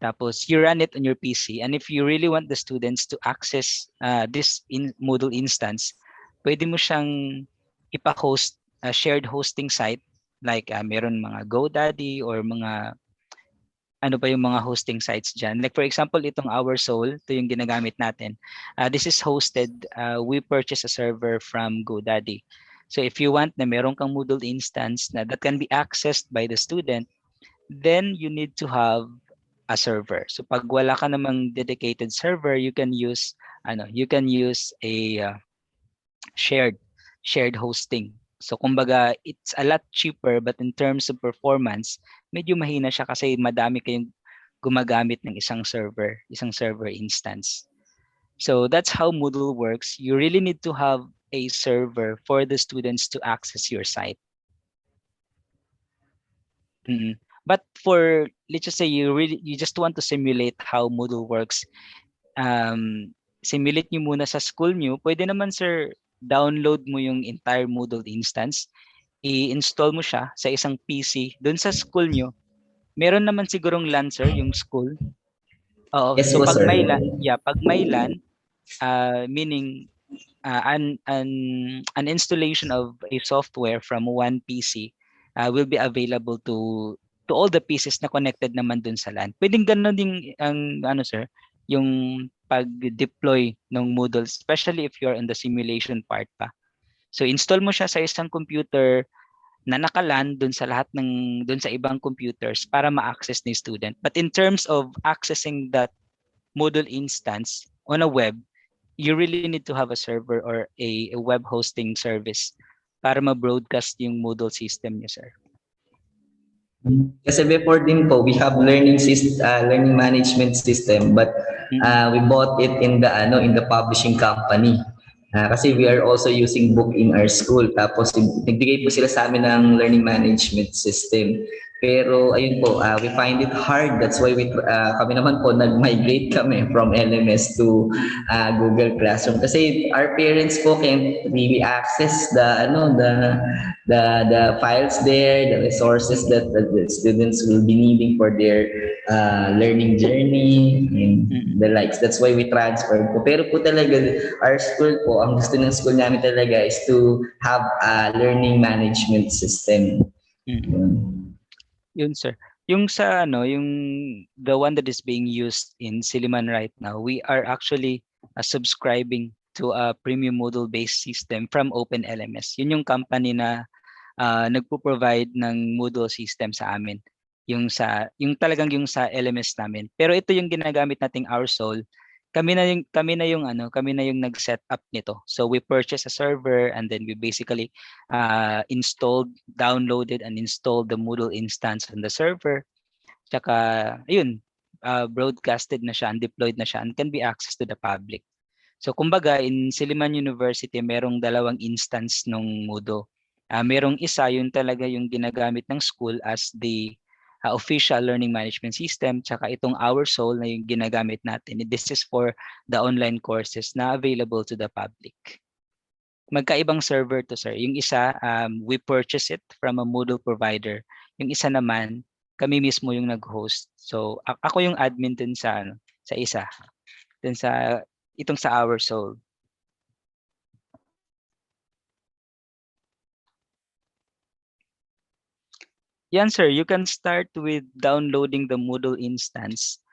Tapos you run it on your PC, and if you really want the students to access this Moodle instance, pwede mo siyang ipa-host a shared hosting site like meron mga GoDaddy or mga ano pa yung mga hosting sites dyan. Like for example, itong Our Soul, ito yung ginagamit natin. This is hosted, we purchase a server from GoDaddy. So if you want na meron kang Moodle instance na that can be accessed by the student, then you need to have a server. So pag wala ka namang dedicated server, you can use a shared hosting. So kumbaga, it's a lot cheaper, but in terms of performance, medyo mahina siya kasi madami kayong gumagamit ng isang server instance. So that's how Moodle works. You really need to have a server for the students to access your site. But for, let's just say you just want to simulate how Moodle works, simulate nyo muna sa school nyo, pwede naman sir, download mo yung entire Moodle instance, i-install mo siya sa isang PC doon sa school nyo. Meron naman sigurong LAN sir yung school. Oo, yes, so pag sir. may LAN, meaning an installation of a software from one PC will be available to all the pieces na connected naman dun sa LAN. Pwedeng gano'n din ang sir, yung pag-deploy ng Moodle, especially if you're on the simulation part pa. So install mo siya sa isang computer na naka-LAN dun sa ibang computers para ma-access ni student. But in terms of accessing that Moodle instance on a web, you really need to have a server or a web hosting service para ma-broadcast yung Moodle system niyo, sir. Kasi before din po, we have learning management system, but we bought it in the publishing company. Kasi we are also using book in our school. Tapos nagbigay po sila sa amin ng learning management system. Pero ayun po, we find it hard. That's why kami naman po nag-migrate kami from LMS to Mm. Google Classroom kasi our parents po can't really access the files there, the resources that the students will be needing for their learning journey and Mm. the likes. That's why we transferred po. Pero po talaga, our school po, ang gusto ng school namin talaga is to have a learning management system. Mm. Yun. Yun, sir. Yung sa ano, yung the one that is being used in Siliman right now, we are actually subscribing to a premium Moodle-based system from OpenLMS. Yun yung company na nagpo-provide ng Moodle system sa amin. Yung talagang yung sa LMS namin. Pero ito yung ginagamit nating Our Soul. Kami na yung nag-set up nito. So we purchased a server and then we basically downloaded and installed the Moodle instance on the server. Tsaka ayun, broadcasted na siya and deployed na siya and can be accessed to the public. So kumbaga in Silliman University merong dalawang instance nung Moodle. Merong isa yun talaga yung ginagamit ng school as the official learning management system, tsaka itong Our Soul na yung ginagamit natin. This is for the online courses na available to the public. Magkaibang server to, sir. Yung isa, we purchase it from a Moodle provider. Yung isa naman, kami mismo yung nag-host. So ako yung admin dun sa isa. Dun sa itong sa Our Soul. Yan, sir. You can start with downloading the Moodle instance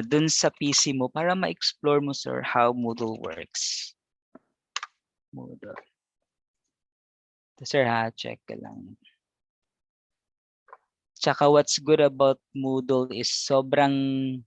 dun sa PC mo para ma-explore mo, sir, how Moodle works. Moodle. Sir, check ka lang. Tsaka what's good about Moodle is sobrang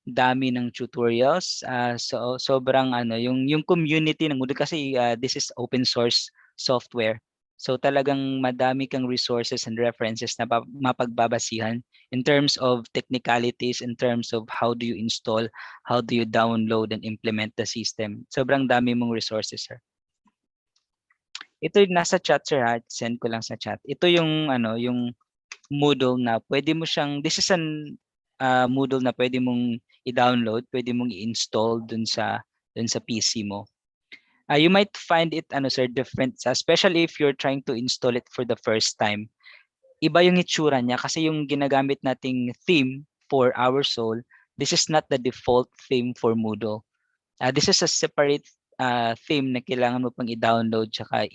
dami ng tutorials. So sobrang yung community ng Moodle kasi this is open source software. So talagang madami kang resources and references na mapagbabasihan in terms of technicalities, in terms of how do you install, how do you download and implement the system. Sobrang dami mong resources, sir. Ito nasa chat, sir, send ko lang sa chat. Ito yung yung Moodle na pwede mo siyang, this is an Moodle na pwede mong i-download, pwede mong i-install dun sa PC mo. You might find it sir different, especially if you're trying to install it for the first time. Iba yung itsura niya kasi yung ginagamit nating theme for Our Soul, this is not the default theme for Moodle. This is a separate theme na kailangan mo pang i-download tsaka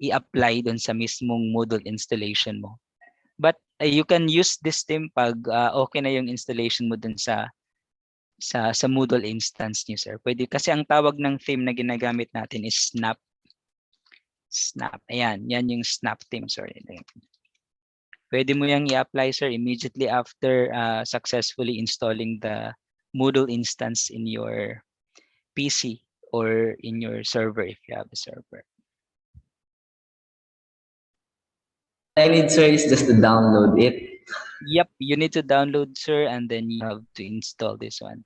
i-apply dun sa mismong Moodle installation mo. But you can use this theme pag okay na yung installation mo dun sa Moodle instance niyo, sir. Pwede kasi ang tawag ng theme na ginagamit natin is Snap. Snap. Ayan, yan yung Snap theme, sorry. Pwede mo yang i-apply, sir, immediately after successfully installing the Moodle instance in your PC or in your server if you have a server. I need, sir, is just to download it. Yep, you need to download, sir, and then you have to install this one.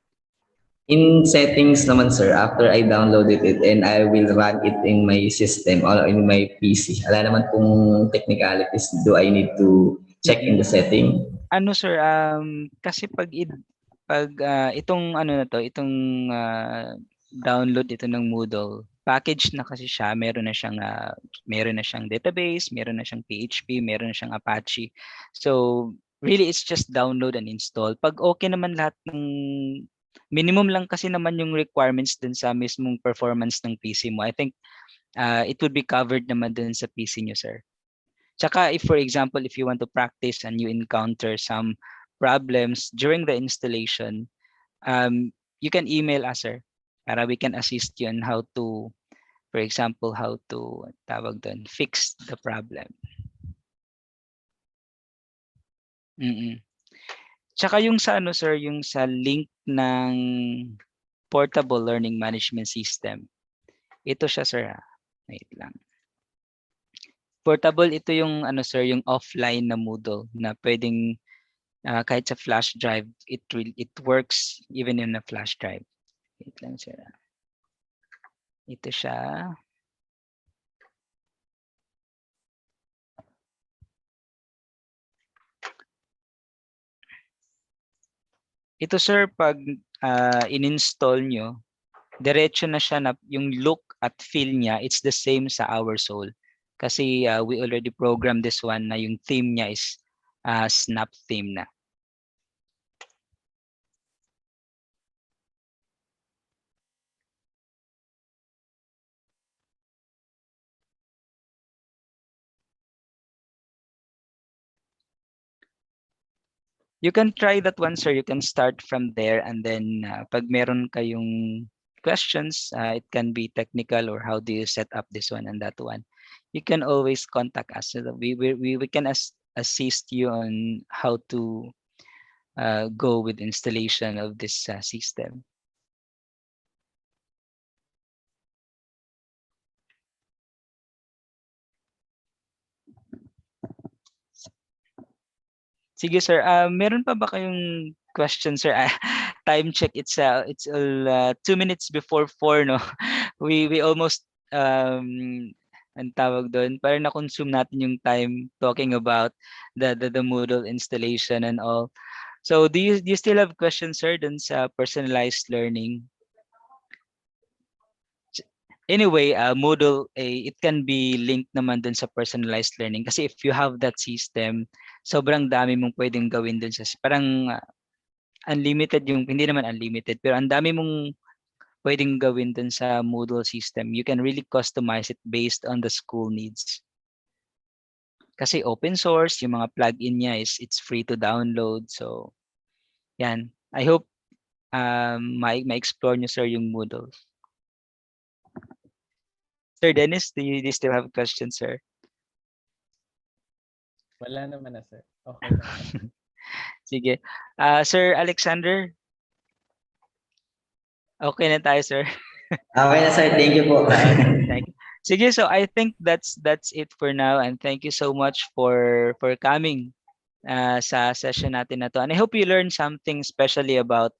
In settings naman, sir, after I downloaded it and I will run it in my system or in my PC, wala naman pong technicalities. Do I need to check in the setting? Sir, kasi pag itong na to, itong download ito ng Moodle, package na kasi siya, meron na siyang database, meron na siyang PHP, meron na siyang Apache. So, really it's just download and install. Pag okay naman lahat ng minimum lang kasi naman yung requirements dun sa mismong performance ng PC mo. I think it would be covered naman dun sa PC nyo, sir. Tsaka if for example, if you want to practice and you encounter some problems during the installation, you can email us, sir, para we can assist you on how to, for example, how to fix the problem. Tsaka yung sa sir, yung sa link ng portable learning management system. Ito siya, sir. Wait lang. Portable, ito yung sir, yung offline na Moodle na pwedeng kahit sa flash drive, it works even in a flash drive. Wait lang, sir. Ito siya. Ito sir, pag in-install nyo, diretso na siya na yung look at feel niya, it's the same sa Our Soul. Kasi we already programmed this one na yung theme niya is Snap theme na. You can try that one, sir. You can start from there, and then pag meron kayong questions, it can be technical or how do you set up this one and that one. You can always contact us. So that we can assist you on how to go with installation of this system. Sige sir, meron pa ba kayong question sir? Time check, it's 2 minutes before 4 no. We almost ang tawag doon, parang na-consume natin yung time talking about the Moodle installation and all. So do you still have questions sir dun sa personalized learning? Anyway, Moodle, it can be linked naman dun sa personalized learning kasi if you have that system, sobrang dami mong pwedeng gawin dun sa parang unlimited yung, hindi naman unlimited, pero ang dami mong pwedeng gawin dun sa Moodle system. You can really customize it based on the school needs. Kasi open source, yung mga plugin niya it's free to download. So, yan. I hope ma-explore nyo sir yung Moodle. Sir Dennis, do you still have questions, sir? Wala naman na, sir. Okay lang. Sige. Sir Alexander? Okay na tayo, sir. Okay na sir, thank you po. Thank you. Sige, so I think that's it for now, and thank you so much for coming sa session natin na to. And I hope you learned something especially about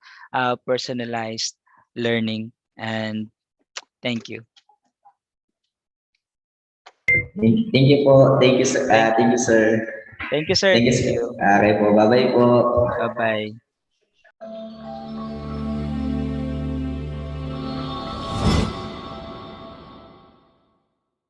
personalized learning, and thank you. Thank you po. Thank you sir. Thank you sir. Thank you, sir. Thank you Thank sir. you. Okay po. Bye-bye po. Bye-bye.